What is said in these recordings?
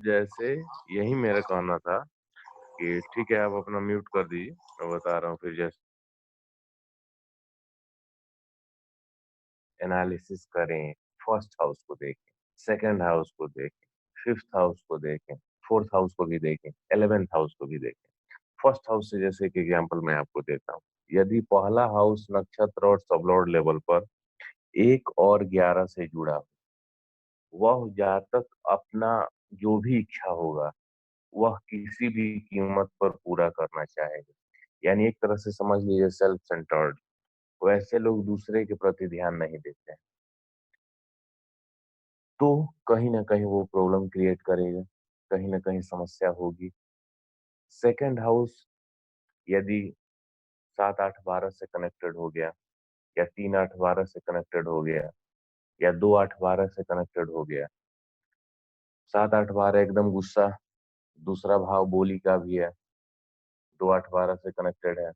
जैसे यही मेरा कहना था कि ठीक है, आप अपना म्यूट कर दीजिए, मैं बता रहा हूँ फिर जैसे एनालिसिस करें, फर्स्ट हाउस को देखें, सेकंड हाउस को देखें, फिफ्थ हाउस को देखें, फोर्थ हाउस को भी देखें, 11th हाउस को भी देखें। फर्स्ट हाउस से जैसे एक एग्जांपल मैं आपको देता हूँ। यदि पहला हाउस नक्षत्र और सबलॉर्ड लेवल पर 1 और 11 से जुड़ा हो, वह जातक अपना जो भी इच्छा होगा, वह किसी भी कीमत पर पूरा करना चाहेगा। यानी एक तरह से समझ लीजिए सेल्फ सेंटर्ड। वैसे लोग दूसरे के प्रति ध्यान नहीं देते हैं। तो कहीं न कहीं वो प्रॉब्लम क्रिएट करेगा, कहीं न कहीं समस्या होगी। सेकंड हाउस यदि 7-8-12 से कनेक्टेड हो गया या 3-8-12 से कनेक्टेड हो गया या 2-8-12 से कनेक्टेड हो गया। 7-8-12 एकदम गुस्सा, दूसरा भाव बोली का भी है, 2-8-12 से कनेक्टेड है,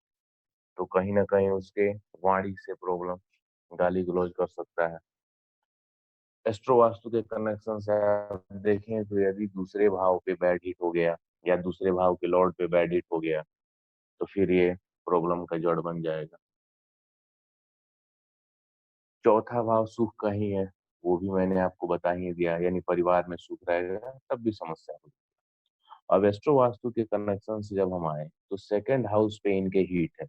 तो कहीं न कहीं उसके वाणी से प्रॉब्लम, गाली-गलौज कर सकता है। एस्ट्रो वास्तु के कनेक्शन से आप देखें तो यदि दूसरे भाव पे बैड हिट हो गया या दूसरे भाव के लॉर्ड पे बैड हिट हो गया, तो फिर ये प्रॉब्लम का जड़ बन जाएगा। चौथा भाव सुख का ही है, वो भी मैंने आपको बता ही दिया, यानी परिवार में सुख रहेगा तब भी समस्या होगी। अब एस्ट्रो वास्तु के कनेक्शन से जब हम आए, तो सेकंड हाउस पे इनके हीट है।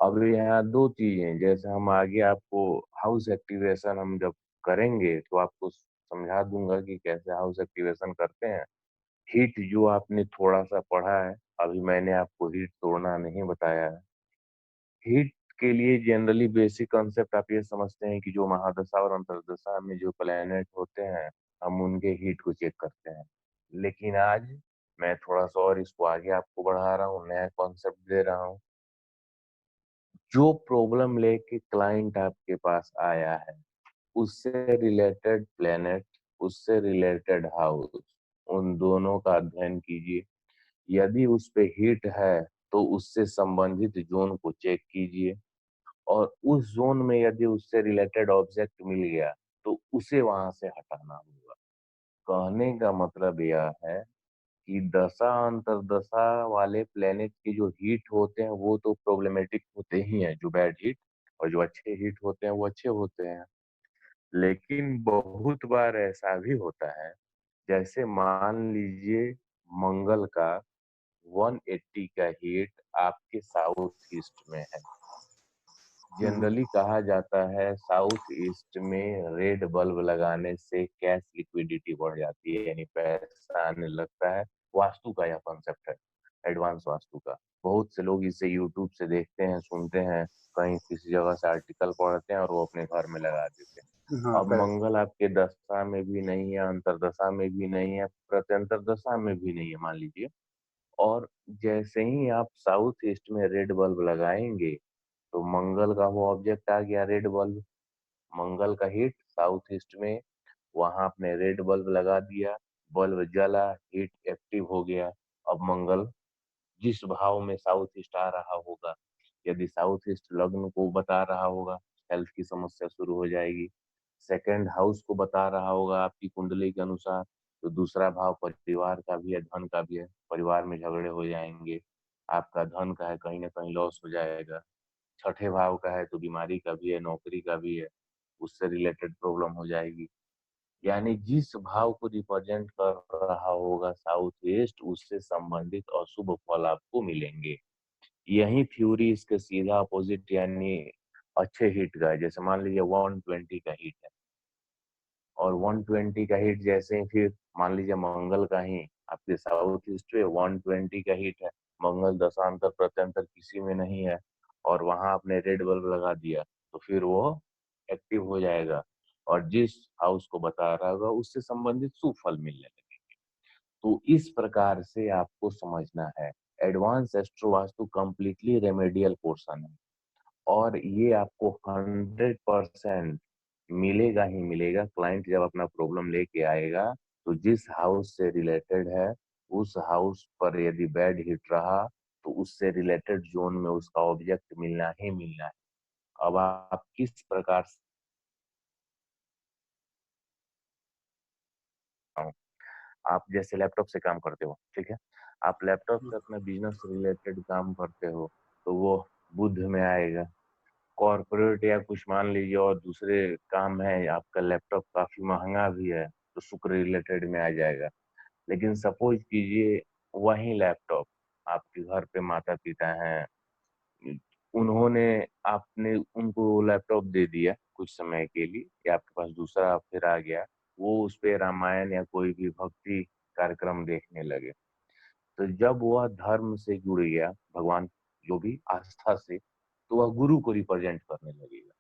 अब यहाँ 2 चीज़ें, जैसे हम आगे आपको हाउस एक्टिवेशन हम जब करेंगे, तो आपको समझा दूँगा कि कैसे हाउस एक्टिवेशन करते हैं। हीट जो आपने थोड़ा-सा पढ़ा है, अभी मैंने आपको हीट तोड़ना नहीं बताया है। हीट के लिए जनरली बेसिक कांसेप्ट आप ये समझते हैं कि जो महादशा और अंतर्दशा में जो प्लैनेट होते हैं, हम उनके हीट को चेक करते हैं। लेकिन आज मैं थोड़ा-सा और इसको आगे आपको बढ़ा रहा हूँ, नया कॉन्सेप्ट दे रहा हूँ। जो प्रॉब्लम लेके क्लाइंट आपके पास आया है, उससे रिलेटेड प्लैनेट, उससे रिलेटेड हाउस, उन दोनों का अध्ययन कीजिए। यदि उस पे हिट है, तो उससे संबंधित ज़ोन को चेक कीजिए और उस ज़ोन में यदि उससे रिलेटेड ऑब्जेक्ट मिल गया, तो उसे वहाँ से हटाना होगा। कहने का मतलब यह है कि दशा अंतर्दशा वाले प्लैनेट के जो हिट होते हैं, वो तो प्रॉब्लमैटिक होते ही हैं, जो बैड हिट, और जो अच्छे हिट होते हैं, वो अच्छे होते हैं। लेकिन बहुत बार ऐसा भी होता है, जैसे मान लीजिए मंगल का 180 का हिट आपके साउथ ईस्ट में है। हुँ, हुँ। जनरली कहा जाता है साउथ ईस्ट में रेड बल्ब लगाने से कैश लिक्विडिटी बढ़ जाती है, यानी पैसा आने लगता है। वास्तु का यह कॉन्सेप्ट है, एडवांस वास्तु का। बहुत से लोग इसे यूट्यूब से देखते हैं, सुनते हैं, कहीं किसी जगह से आर्टिकल पढ़ते हैं और वो अपने घर में लगा देते हैं। हाँ, अब करेक्ट। मंगल आपके दशा में भी नहीं है, अंतर्दशा में भी नहीं है, प्रत्यंतर दशा में भी नहीं है मान लीजिए, और जैसे ही आप साउथ ईस्ट में रेड बल्ब लगाएँगे, तो मंगल का वो ऑब्जेक्ट आ गया रेड बल्ब, मंगल का हिट साउथ ईस्ट में, वहाँ आपने रेड बल्ब लगा दिया, बल्ब जला, हिट एक्टिव हो गया। अब मंगल जिस भाव में साउथ ईस्ट आ रहा होगा, यदि साउथ ईस्ट लग्न को बता रहा होगा, हेल्थ की समस्या शुरू हो जाएगी। सेकंड हाउस को बता रहा होगा आपकी कुंडली के अनुसार, तो दूसरा भाव परिवार का भी है, धन का भी है, परिवार में झगड़े हो जाएँगे, आपका धन का है, कहीं न कहीं लॉस हो जाएगा। छठे भाव का है तो बीमारी का भी है, नौकरी का भी है, उससे रिलेटेड प्रॉब्लम हो जाएगी। यानी जिस भाव को रिप्रेजेंट कर रहा होगा साउथ ईस्ट, उससे संबंधित अशुभ फल आपको मिलेंगे। यही थ्योरी इसके सीधा अपोजिट यानी अच्छे हिट का है। जैसे मान लीजिए 120 का हिट है और 120 का हिट जैसे ही फिर मान लीजिए मंगल का ही आपके साउथ ईस्ट पे 120 का हिट है, मंगल दशांतर प्रत्यंतर किसी में नहीं है और वहां आपने रेड बल्ब लगा दिया, तो फिर वो एक्टिव हो जाएगा और जिस हाउस को बता रहा होगा उससे संबंधित सुफल मिलने लगे। तो इस प्रकार से आपको समझना है। Advance astro vastu completely remedial portion है और ये आपको 100% मिलेगा ही मिलेगा। क्लाइंट जब अपना प्रॉब्लम लेके आएगा, तो जिस हाउस से रिलेटेड है, उस हाउस पर यदि बैड हिट रहा, तो उससे रिलेटेड ज़ोन में उसका ऑब्जेक्ट मिलना ही मिलना है। अब आप किस प्रकार से आप जैसे लैपटॉप से काम करते हो, ठीक है? आप लैपटॉप हम्म, से अपना बिज़नेस रिलेटेड काम करते हो, तो वो बुध में आएगा। कॉर्पोरेट या कुछ मान लीजिए और दूसरे काम है, आपका लैपटॉप काफ़ी महँगा भी है, तो शुक्र रिलेटेड में आ जाएगा। लेकिन सपोज़ कीजिए वही लैपटॉप आपके घर पे माता-पिता हैं, उम, उन्होंने आपने उनको लैपटॉप दे दिया कुछ समय के लिए या आपके पास दूसरा फिर आ गया, वो उसपे रामायण या कोई भी भक्ति कार्यक्रम देखने लगे। तो जब वह धर्म से जुड़ गया, भगवान जो भी आस्था से, तो वह गुरु को रिप्रेज़ेंट करने लगेगा।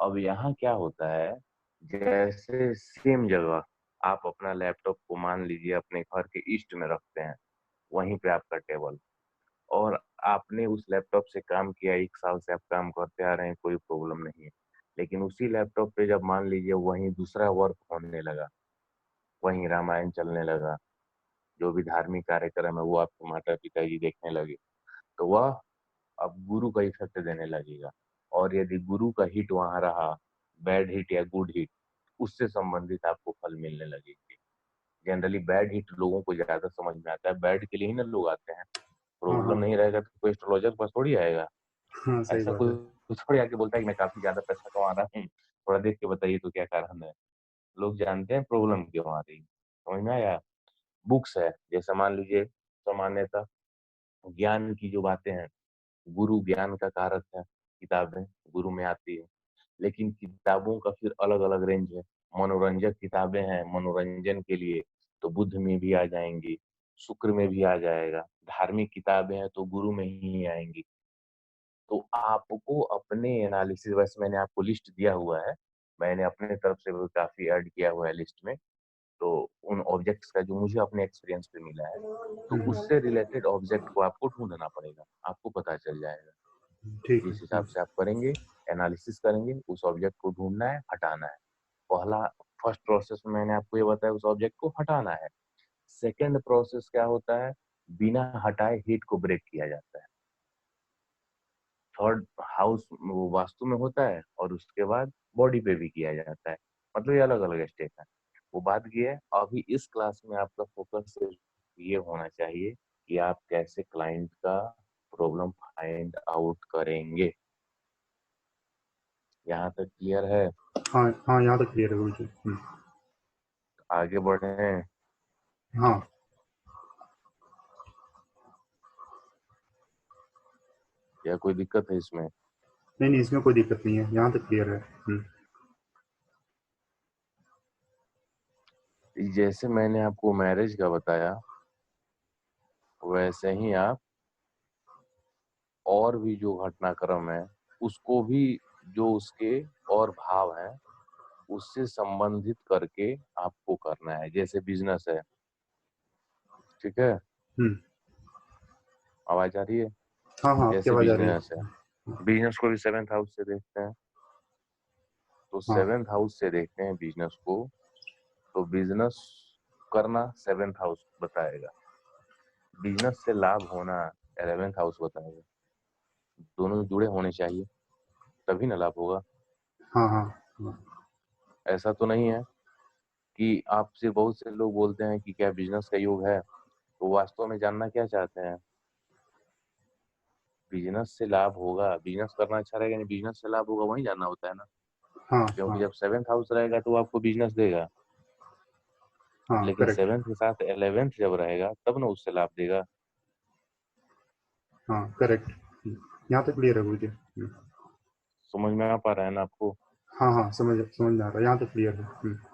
अब यहाँ क्या होता है, जैसे सेम जगह आप अपना लैपटॉप को मान लीजिए अपने घर के ईस्ट में रखते हैं, वहीं पे आपका टेबल और आपने उस लैपटॉप से काम किया, 1 साल से आप काम करते आ रहे हैं, कोई प्रॉब्लम नहीं है। लेकिन उसी लैपटॉप पे जब मान लीजिए वहीं दूसरा वर्क होने लगा, वहीं रामायण चलने लगा, जो भी धार्मिक कार्यक्रम है वो आपके माता-पिता जी देखने लगे, तो वह अब गुरु का इफ़ेक्ट देने लगेगा और यदि गुरु का हिट वहाँ रहा, बैड हिट या गुड हिट, उससे संबंधित आपको फल मिलने लगेंगे। जनरली बैड हिट लोगों को ज़्यादा समझ में आता है, बैड के लिए ही ना लोग आते हैं। हाँ प्रॉब्लम हाँ नहीं रहेगा तो कोई एस्ट्रोलॉजर के पास थोड़ी आएगा। हाँ, सही ऐसा बात है। कोई थोड़ी आके बोलता है कि मैं काफ़ी ज़्यादा पैसा कमा रहा हूँ, थोड़ा देख के बताइए तो क्या कारण है? लोग जानते हैं प्रॉब्लम क्यों आ रही है। समझ में आया? बुक्स है, जैसे मान लीजिए सामान्यतः ज्ञान की जो बातें हैं, गुरु ज्ञान का कारक है, किताबें गुरु में आती है। लेकिन किताबों का फिर अलग-अलग रेंज है। मनोरंजक किताबें हैं, मनोरंजन के लिए, तो बुद्ध में भी आ जाएँगी, शुक्र में भी आ जाएगा। धार्मिक किताबें हैं, तो गुरु में ही आएँगी। तो आपको अपने एनालिसिस वैसे मैंने आपको लिस्ट दिया हुआ है, मैंने अपने तरफ से भी काफ़ी ऐड किया हुआ है लिस्ट में। तो उन ऑब्जेक्ट्स का जो मुझे अपने एक्सपीरियंस पे मिला है, तो हम्म, उससे रिलेटेड ऑब्जेक्ट को आपको ढूँढना पड़ेगा, आपको पता चल जाएगा। ठीक है। जिस हिसाब से आप करेंगे, एनालिसिस करेंगे, उस ऑब्जेक्ट को ढूँढना है, हटाना है। पहला फर्स्ट प्रोसेस में मैंने आपको ये बताया उस ऑब्जेक्ट को हटाना है। सेकंड प्रोसेस क्या होता है, बिना हटाए हीट को ब्रेक किया जाता है। थर्ड हाउस वो वास्तु में होता है और उसके बाद बॉडी पे भी किया जाता है। मतलब ये अलग-अलग स्टेप है। वो बात ये है, अभी इस क्लास में आपका फोकस सिर्फ ये होना चाहिए कि आप कैसे क्लाइंट का प्रॉब्लम फाइंड आउट करेंगे। यहाँ तक क्लियर है? हाँ हाँ, यहाँ तक क्लियर है गुरु जी। आगे बढ़ें? हाँ। या कोई दिक्कत है इसमें? नहीं नहीं, इसमें कोई दिक्कत नहीं है, यहाँ तक क्लियर है। जैसे मैंने आपको मैरिज का बताया, वैसे ही आप और भी जो घटनाक्रम है, उसको भी जो उसके और भाव हैं, उससे संबंधित करके आपको करना है। जैसे बिज़नेस है, ठीक है? हम्म, आवाज़ आ रही है? हाँ हाँ, आपकी जैसे आवाज़ आ रही बिज़नेस है, है। बिज़नेस को भी 7th हाउस से देखते हैं, तो हाँ 7th हाउस से देखते हैं बिज़नेस को, तो बिज़नेस करना 7th हाउस बताएगा। बिज़नेस से लाभ होना 11th हाउस बताएगा। दोनों जुड़े होने चाहिए, तभी ना लाभ होगा। हाँ हाँ हाँ। ऐसा तो नहीं है कि आपसे बहुत से लोग बोलते हैं कि क्या बिज़नेस का योग है? तो वास्तव में जानना क्या चाहते हैं? बिज़नेस से लाभ होगा, बिज़नेस करना अच्छा रहेगा, नहीं बिज़नेस से लाभ होगा वही जानना होता है ना। हाँ क्योंकि हाँ जब 7th हाउस रहेगा तो वो आपको बिज़नेस देगा, हाँ, लेकिन करेक्ट। 7th के साथ 11th जब रहेगा तब ना उससे लाभ देगा। हाँ, करेक्ट। यहाँ तक क्लियर है गुरु जी। समझ में आ पा रहा है ना आपको? हाँ हाँ, समझ समझ में आ रहा है, यहाँ तक क्लियर है।